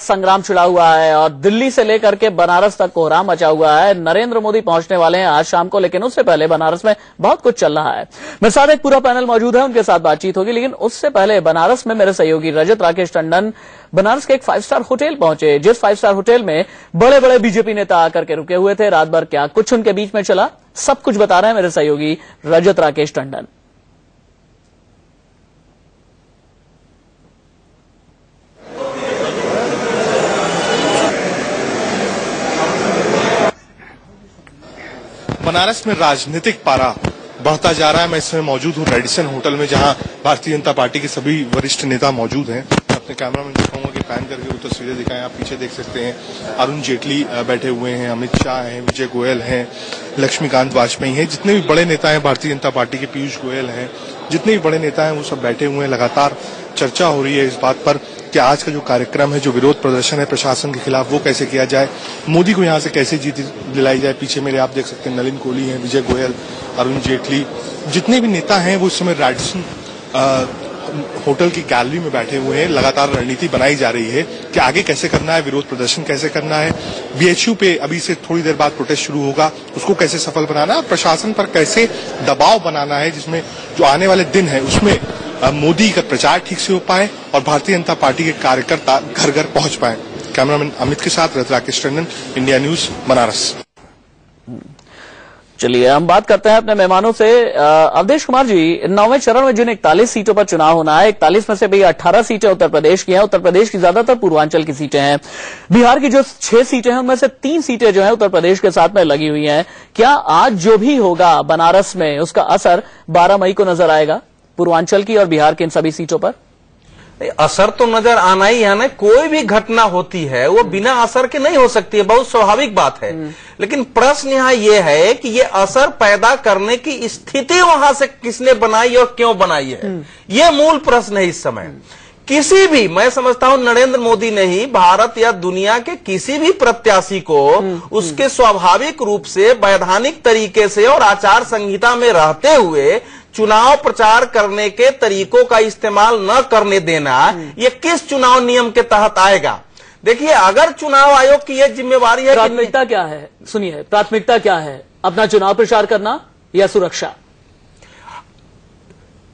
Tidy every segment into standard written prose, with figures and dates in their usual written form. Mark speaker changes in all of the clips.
Speaker 1: संग्राम छिड़ा हुआ है और दिल्ली से लेकर के बनारस तक कोहराम मचा हुआ है। नरेंद्र मोदी पहुंचने वाले हैं आज शाम को, लेकिन उससे पहले बनारस में बहुत कुछ चल रहा है। मेरे साथ एक पूरा पैनल मौजूद है, उनके साथ बातचीत होगी, लेकिन उससे पहले बनारस में मेरे सहयोगी रजत राकेश टंडन बनारस के एक 5 स्टार होटल पहुंचे, जिस 5 स्टार होटल में बड़े बड़े बीजेपी नेता आकर के रुके हुए थे। रात भर क्या कुछ उनके बीच में चला, सब कुछ बता रहे हैं मेरे सहयोगी रजत राकेश टंडन।
Speaker 2: बनारस में राजनीतिक पारा बढ़ता जा रहा है। मैं इसमें मौजूद हूँ रेडिसन होटल में, जहां भारतीय जनता पार्टी के सभी वरिष्ठ नेता मौजूद हैं। अपने कैमरामैन से कहूंगा कि पैन करके वो तस्वीरें दिखाएं। आप पीछे देख सकते हैं अरुण जेटली बैठे हुए हैं, अमित शाह हैं, विजय गोयल हैं, लक्ष्मीकांत वाजपेयी हैं, जितने भी बड़े नेता हैं भारतीय जनता पार्टी के, पीयूष गोयल हैं, जितने भी बड़े नेता हैं वो सब बैठे हुए हैं। लगातार चर्चा हो रही है इस बात पर कि आज का जो कार्यक्रम है, जो विरोध प्रदर्शन है प्रशासन के खिलाफ, वो कैसे किया जाए, मोदी को यहाँ से कैसे जीत दिलाई जाए। पीछे मेरे आप देख सकते हैं नलिन कोहली हैं, विजय गोयल, अरुण जेटली, जितने भी नेता हैं वो इस समय रेडिसन होटल की गैलरी में बैठे हुए हैं। लगातार रणनीति बनाई जा रही है कि आगे कैसे करना है, विरोध प्रदर्शन कैसे करना है, बीएचयू पे अभी से थोड़ी देर बाद प्रोटेस्ट शुरू होगा, उसको कैसे सफल बनाना है, प्रशासन पर कैसे दबाव बनाना है, जिसमें जो आने वाले दिन है उसमें मोदी का प्रचार ठीक से हो पाए और भारतीय जनता पार्टी के कार्यकर्ता घर घर पहुंच पाए। कैमरामैन अमित के साथ रजत राकेश टंडन, इंडिया न्यूज, बनारस।
Speaker 1: चलिए हम बात करते हैं अपने मेहमानों से। अवधेश कुमार जी, 9वें चरण में जिन 41 सीटों पर चुनाव होना है, 41 में से भी 18 सीटें उत्तर प्रदेश की हैं। उत्तर प्रदेश की ज्यादातर पूर्वांचल की सीटें हैं। बिहार की जो 6 सीटें हैं उनमें से 3 सीटें जो हैं उत्तर प्रदेश के साथ में लगी हुई हैं। क्या आज जो भी होगा बनारस में उसका असर 12 मई को नजर आएगा पूर्वांचल की और बिहार की इन सभी सीटों पर?
Speaker 3: असर तो नजर आना ही है ना। कोई भी घटना होती है वो बिना असर के नहीं हो सकती है, बहुत स्वाभाविक बात है। लेकिन प्रश्न यहाँ ये है कि ये असर पैदा करने की स्थिति वहां से किसने बनाई और क्यों बनाई है, ये मूल प्रश्न है इस समय। किसी भी, मैं समझता हूं नरेंद्र मोदी ने ही भारत या दुनिया के किसी भी प्रत्याशी को उसके स्वाभाविक रूप से वैधानिक तरीके से और आचार संहिता में रहते हुए चुनाव प्रचार करने के तरीकों का इस्तेमाल न करने देना, ये किस चुनाव नियम के तहत आएगा? देखिए, अगर चुनाव आयोग की यह जिम्मेवारी है,
Speaker 1: प्राथमिकता क्या है? सुनिए, प्राथमिकता क्या है, अपना चुनाव प्रचार करना या सुरक्षा?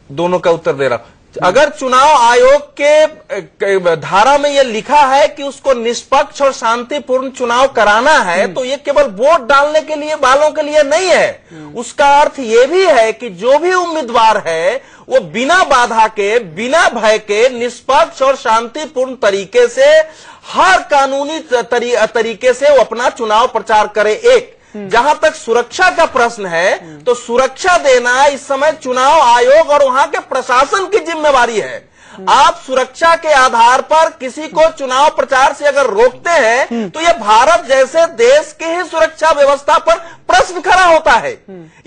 Speaker 3: दोनों का उत्तर दे रहा हूं। अगर चुनाव आयोग के धारा में यह लिखा है कि उसको निष्पक्ष और शांतिपूर्ण चुनाव कराना है, तो ये केवल वोट डालने के लिए वालों के लिए नहीं है। उसका अर्थ ये भी है कि जो भी उम्मीदवार है वो बिना बाधा के, बिना भय के, निष्पक्ष और शांतिपूर्ण तरीके से, हर कानूनी तरीके से वो अपना चुनाव प्रचार करे। एक जहां तक सुरक्षा का प्रश्न है, तो सुरक्षा देना इस समय चुनाव आयोग और वहां के प्रशासन की जिम्मेवारी है। आप सुरक्षा के आधार पर किसी को चुनाव प्रचार से अगर रोकते हैं तो यह भारत जैसे देश की ही सुरक्षा व्यवस्था पर प्रश्न खड़ा होता है।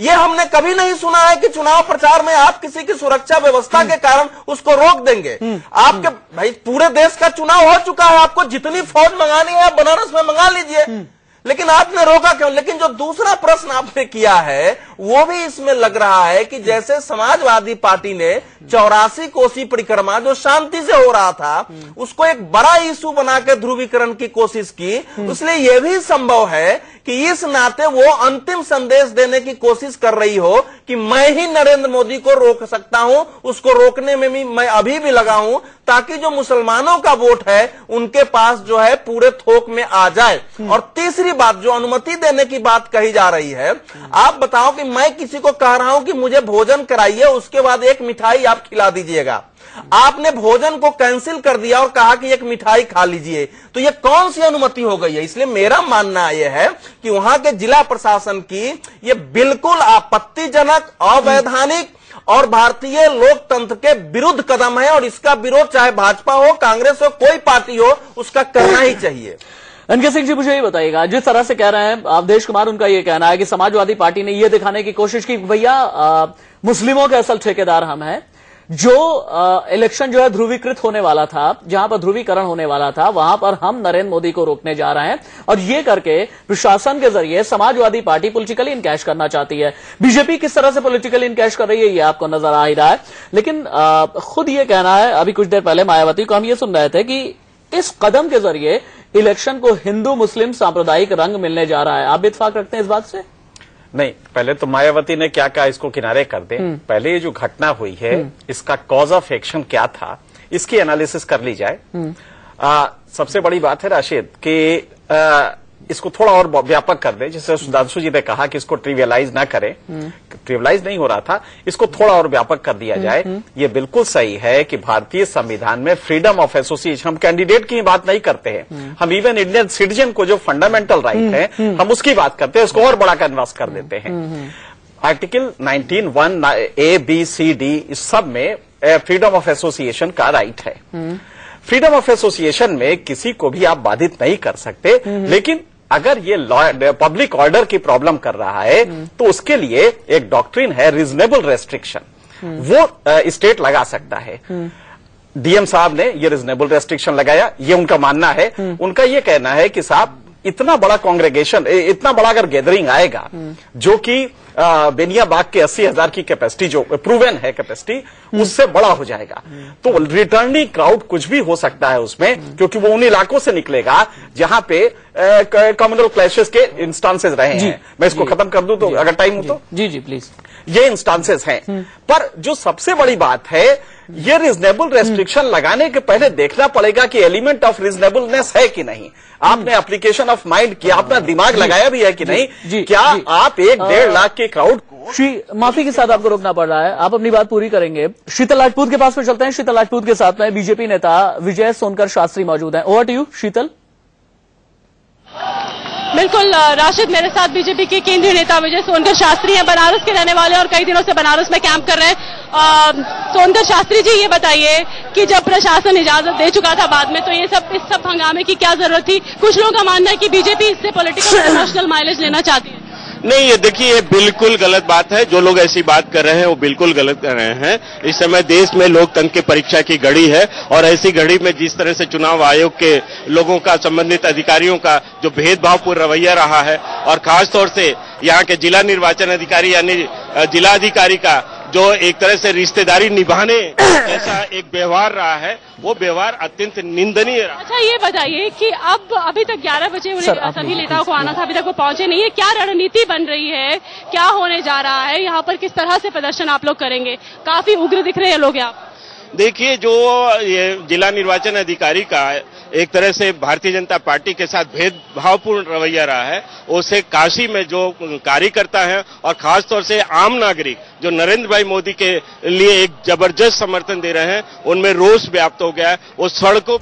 Speaker 3: यह हमने कभी नहीं सुना है कि चुनाव प्रचार में आप किसी की सुरक्षा व्यवस्था के कारण उसको रोक देंगे। आपके भाई पूरे देश का चुनाव हो चुका है, आपको जितनी फौज मंगानी है आप बनारस में मंगा लीजिए, लेकिन आपने रोका क्यों? लेकिन जो दूसरा प्रश्न आपने किया है वो भी इसमें लग रहा है कि जैसे समाजवादी पार्टी ने 84 कोसी परिक्रमा जो शांति से हो रहा था उसको एक बड़ा इशू बनाकर ध्रुवीकरण की कोशिश की, इसलिए यह भी संभव है कि इस नाते वो अंतिम संदेश देने की कोशिश कर रही हो कि मैं ही नरेंद्र मोदी को रोक सकता हूं, उसको रोकने में भी मैं अभी भी लगा हूं, ताकि जो मुसलमानों का वोट है उनके पास जो है पूरे थोक में आ जाए। और तीसरी बात, जो अनुमति देने की बात कही जा रही है, आप बताओ कि मैं किसी को कह रहा हूं कि मुझे भोजन कराइए, उसके बाद एक मिठाई आप खिला दीजिएगा, आपने भोजन को कैंसिल कर दिया और कहा कि एक मिठाई खा लीजिए, तो ये कौन सी अनुमति हो गई है? इसलिए मेरा मानना यह है कि वहां के जिला प्रशासन की ये बिल्कुल आपत्तिजनक, अवैधानिक और भारतीय लोकतंत्र के विरुद्ध कदम है, और इसका विरोध चाहे भाजपा हो, कांग्रेस हो, कोई पार्टी हो, उसका करना ही चाहिए।
Speaker 1: एनके सिंह जी, मुझे ये बताइएगा, जिस तरह से कह रहे हैं अवधेश कुमार, उनका ये कहना है कि समाजवादी पार्टी ने ये दिखाने की कोशिश की भैया मुस्लिमों के असल ठेकेदार हम हैं, जो इलेक्शन जो है ध्रुवीकृत होने वाला था, जहां पर ध्रुवीकरण होने वाला था, वहां पर हम नरेंद्र मोदी को रोकने जा रहे हैं, और ये करके प्रशासन के जरिए समाजवादी पार्टी पॉलिटिकली इनकैश करना चाहती है। बीजेपी किस तरह से पॉलिटिकली इनकैश कर रही है ये आपको नजर आ ही रहा है, लेकिन खुद ये कहना है, अभी कुछ देर पहले मायावती को हम ये सुन रहे थे कि इस कदम के जरिए इलेक्शन को हिंदू मुस्लिम सांप्रदायिक रंग मिलने जा रहा है। आप भी इत्तेफाक रखते हैं इस बात से? नहीं,
Speaker 4: पहले तो मायावती ने क्या कहा इसको किनारे कर दे। पहले ये जो घटना हुई है इसका कॉज ऑफ एक्शन क्या था, इसकी एनालिसिस कर ली जाए। सबसे बड़ी बात है राशिद कि इसको थोड़ा और व्यापक कर दे, जैसे सुधांशु जी ने कहा कि इसको ट्रिवियलाइज ना करें। ट्रिवियलाइज नहीं हो रहा था, इसको थोड़ा और व्यापक कर दिया जाए। ये बिल्कुल सही है कि भारतीय संविधान में फ्रीडम ऑफ एसोसिएशन, हम कैंडिडेट की बात नहीं करते हैं, हम इवन इंडियन सिटीजन को जो फंडामेंटल राइट है हम उसकी बात करते हैं, उसको और बड़ा कन्वर्स कर देते हैं। Article 19(1)(a), B, C, D इस सब में फ्रीडम ऑफ एसोसिएशन का राइट है। फ्रीडम ऑफ एसोसिएशन में किसी को भी आप बाधित नहीं कर सकते, लेकिन अगर ये पब्लिक ऑर्डर की प्रॉब्लम कर रहा है तो उसके लिए एक डॉक्ट्रिन है रीजनेबल रेस्ट्रिक्शन, वो स्टेट लगा सकता है। डीएम साहब ने ये रीजनेबल रेस्ट्रिक्शन लगाया, ये उनका मानना है। उनका ये कहना है कि साहब इतना बड़ा कांग्रेगेशन, इतना बड़ा अगर गैदरिंग आएगा जो कि बेनिया बाग के 80,000 की कैपेसिटी जो प्रूवन है कैपेसिटी, उससे बड़ा हो जाएगा, तो रिटर्निंग क्राउड कुछ भी हो सकता है उसमें, क्योंकि वो उन इलाकों से निकलेगा जहां पे कम्युनल क्लैशेस के इंस्टांसेस रहे हैं। मैं इसको खत्म कर दूं तो अगर टाइम हो तो?
Speaker 1: जी जी प्लीज।
Speaker 4: ये इंस्टांसेस हैं, पर जो सबसे बड़ी बात है, ये रीजनेबल रेस्ट्रिक्शन लगाने के पहले देखना पड़ेगा कि एलिमेंट ऑफ रीजनेबलनेस है कि नहीं। आपने एप्लीकेशन ऑफ माइंड किया, अपना दिमाग लगाया भी है कि नहीं? क्या आप 1-1.5 लाख के क्राउड को,
Speaker 1: माफी के साथ आपको रोकना पड़ रहा है, आप अपनी बात पूरी करेंगे। शीतल राजपूत के पास में चलते हैं। शीतल राजपूत के साथ में बीजेपी नेता विजय सोनकर शास्त्री मौजूद हैं। ओवर टू यू शीतल।
Speaker 5: बिल्कुल राशिद, मेरे साथ बीजेपी के केंद्रीय नेता विजय सोनकर शास्त्री हैं, बनारस के रहने वाले और कई दिनों से बनारस में कैंप कर रहे हैं। सोनकर शास्त्री जी, ये बताइए कि जब प्रशासन इजाजत दे चुका था बाद में, तो इस सब हंगामे की क्या जरूरत थी? कुछ लोगों का मानना है कि बीजेपी इससे पॉलिटिकल इमोशनल माइलेज लेना चाहती है।
Speaker 6: नहीं, ये देखिए, ये बिल्कुल गलत बात है। जो लोग ऐसी बात कर रहे हैं वो बिल्कुल गलत कर रहे हैं। इस समय देश में लोकतंत्र की परीक्षा की घड़ी है, और ऐसी घड़ी में जिस तरह से चुनाव आयोग के लोगों का, संबंधित अधिकारियों का जो भेदभावपूर्ण रवैया रहा है, और खासतौर से यहाँ के जिला निर्वाचन अधिकारी यानी जिलाधिकारी का जो एक तरह से रिश्तेदारी निभाने जैसा एक व्यवहार रहा है, वो व्यवहार अत्यंत निंदनीय रहा।
Speaker 5: अच्छा, ये बताइए कि अब अभी तक 11 बजे उन्हें सभी नेताओं को आना था, अभी तक वो पहुंचे नहीं है। क्या रणनीति बन रही है, क्या होने जा रहा है यहाँ पर, किस तरह से प्रदर्शन आप लोग करेंगे? काफी उग्र दिख रहे हैं लोग यहाँ।
Speaker 6: देखिए, जो ये जिला निर्वाचन अधिकारी का एक तरह से भारतीय जनता पार्टी के साथ भेदभावपूर्ण रवैया रहा है, उसे काशी में जो कार्यकर्ता हैं और खासतौर से आम नागरिक जो नरेंद्र भाई मोदी के लिए एक जबरदस्त समर्थन दे रहे हैं, उनमें रोष व्याप्त हो गया है। वो सड़कों